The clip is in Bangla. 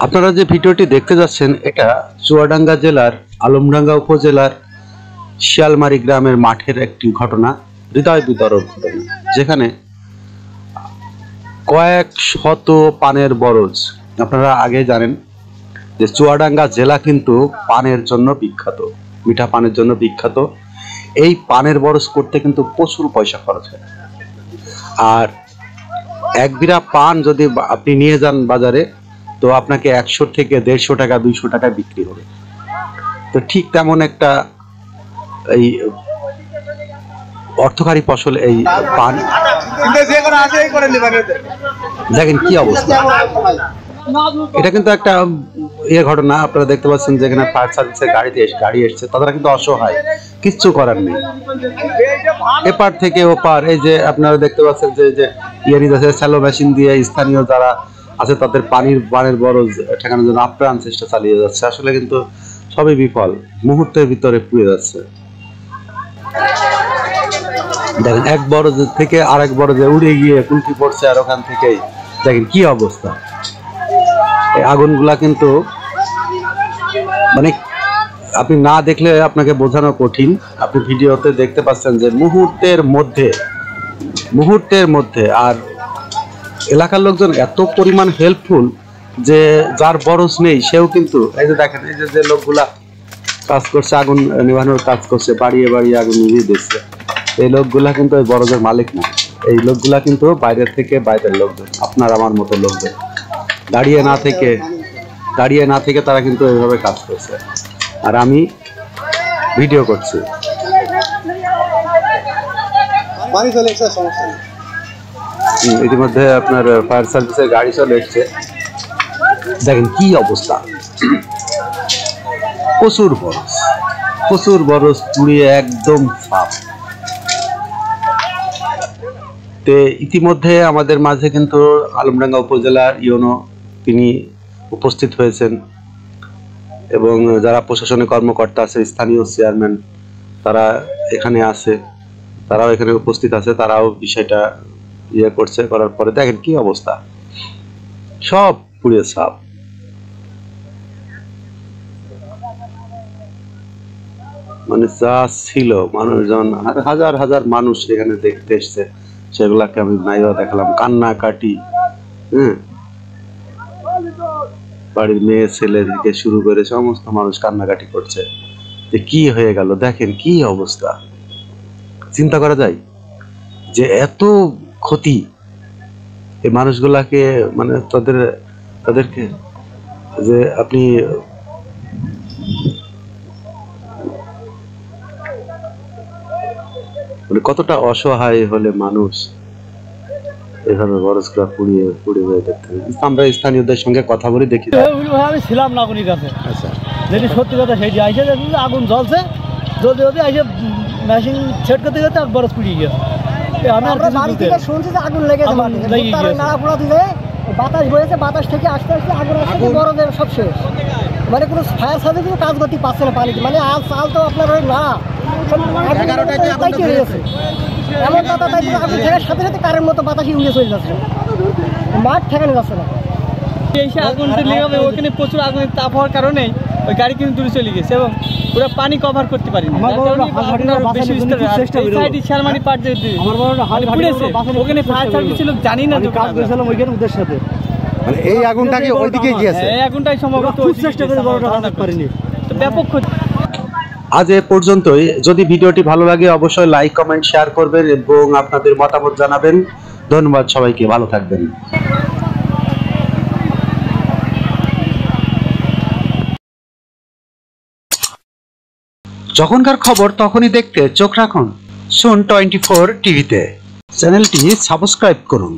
আপনারা যে ভিডিওটি দেখতে যাচ্ছেন এটা চুয়াডাঙ্গা জেলার আলমডাঙ্গা উপজেলার শিয়ালমারি গ্রামের মাঠের একটি ঘটনা, হৃদয় বিদারক ঘটনা, যেখানে কয়েক শত পানের বরজ। আপনারা আগে জানেন যে চুয়াডাঙ্গা জেলা কিন্তু পানের জন্য বিখ্যাত, মিঠা পানের জন্য বিখ্যাত। এই পানের বরজ করতে কিন্তু প্রচুর পয়সা খরচ হয়। আর এক বিড়া পান যদি আপনি নিয়ে যান বাজারে, তো আপনাকে 100 থেকে 150 টাকা 200 টাকায় বিক্রি হবে। তো ঠিক তেমন একটা এই অর্থকারী ফসল এই পান। দেখেন কি অবস্থা, এটা কিন্তু একটা ঘটনা। আপনারা দেখতে পাচ্ছেন যেখানে ফায়ার সার্ভিসের গাড়ি এসছে, তারা কিন্তু অসহায়, কিচ্ছু করার নেই। এপার থেকে ওপার এই যে আপনারা দেখতে পাচ্ছেন যে স্যালো মেশিন দিয়ে স্থানীয় যারা আছে তাদের পানের বরজ ঠেকানোর জন্য আপ্রাণ চেষ্টা চালিয়ে যাচ্ছে। আসলে কিন্তু সবই বিফল, মুহূর্তের ভিতরে পুড়ে যাচ্ছে। দেখেন এক বরজ থেকে আরেক বরজে উড়ে গিয়ে কুলকি পড়ছে, আর ওখান থেকেই দেখেন কি অবস্থা। এই আগুনগুলা কিন্তু মানে আপনি না দেখলে আপনাকে বোঝানো কঠিন। আপনি ভিডিওতে দেখতে পাচ্ছেন যে মুহূর্তের মধ্যে আর এলাকার লোকজন এত পরিমাণ হেল্পফুল যে যার বরজ নেই সেও কিন্তু এই যে দেখেন এই যে লোকগুলা কাজ করছে, আগুন নিভানোর কাজ করছে, বাড়িয়ে আগুন নিভিয়ে দিচ্ছে, এই লোকগুলা কিন্তু ওই বরজের মালিক না। এই লোকগুলা কিন্তু বাইরের লোকজন, আপনার আমার মতো লোকজন, দাঁড়িয়ে না থেকে তারা কিন্তু এইভাবে কাজ করছে। আর আমি ভিডিও করছি। ইতিমধ্যে আপনার ফায়ার সার্ভিসের গাড়ি চলে এসছে। দেখেন কি অবস্থা, প্রচুর বরজ পুড়িয়ে একদম সাফ। ইতিমধ্যে আমাদের মাঝে কিন্তু আলমডাঙ্গা উপজেলার ইউনো তিনি উপস্থিত হয়েছেন, এবং যারা প্রশাসনিক কর্মকর্তা আছে, স্থানীয় চেয়ারম্যান, তারা এখানে আছে, তারাও এখানে উপস্থিত আছে। তারাও বিষয়টা করছে, করার পরে দেখেন কি অবস্থা, সব পুড়ে সাপ। মানে যা ছিল মানুষজন, হাজার মানুষ এখানে দেখতে এসছে, সেগুলাকে আমি নাইবা দেখালাম, কান্নাকাটি। বাড়ির মেয়ে ছেলে থেকে শুরু করে সমস্ত মানুষ কান্নাকাটি করছে যে কি হয়ে গেল। দেখেন কি অবস্থা, চিন্তা করা যায় যে এত ক্ষতি এই মানুষগুলাকে, মানে তাদেরকে যে আপনি মানে কতটা অসহায় হলে মানুষ এভাবে বরজগুলা পুড়িয়ে দেখতে। আমরা স্থানীয়দের সঙ্গে কথা বলে দেখি। আমি ছিলাম না আগুনের কাছে। আচ্ছা, যেটি সত্যি কথা সেটি আইসে আগুন জ্বলছে, যদি আইসে মেশিন সেট করতে গেছে আর বরজ পুড়িয়ে গেছে। শুনছি যে আগুন লেগেছে, বাতাস বয়েছে, বাতাস থেকে আস্তে আগুন আসছে, বরজের সব শেষ। মানে কোনো ফায়ার সার্ভিস কোনো কাজ করতে পারছে না পানি। মানে আল তো আপনার না 11টায় হয়েছে এমন কথা, তাই আগুন ঠেকার সাথে কারের মতো বাতাসই উড়ে চলে যাচ্ছে, মাঠ ঠেকানো যাচ্ছে না। আগুন ওখানে প্রচুর আগুনের তাপ হওয়ার কারণে ওই গাড়ি কিন্তু দূরে চলে গেছে, এবং ওরা পানি কভার করতে পারেনি। ওখানে ফায়ার সার্ভিস লোক জানি না কাজ করেছিলাম ওইখানে ওদের সাথে, মানে এই আগুনটাকে ওইদিকে গিয়েছে, এই আগুনটাই সম্ভবত চেষ্টা করে বড়টা হারাতে পারিনি। তো ব্যাপক ক্ষতি। আজ এ পর্যন্তই। যদি ভিডিওটি ভালো লাগে অবশ্যই লাইক, কমেন্ট, শেয়ার করবেন এবং আপনাদের মতামত জানাবেন। ধন্যবাদ সবাইকে, ভালো থাকবেন। যখনকার খবর তখনই দেখতে চোখ রাখুন সুন 24 টিভিতে। চ্যানেলটি সাবস্ক্রাইব করুন।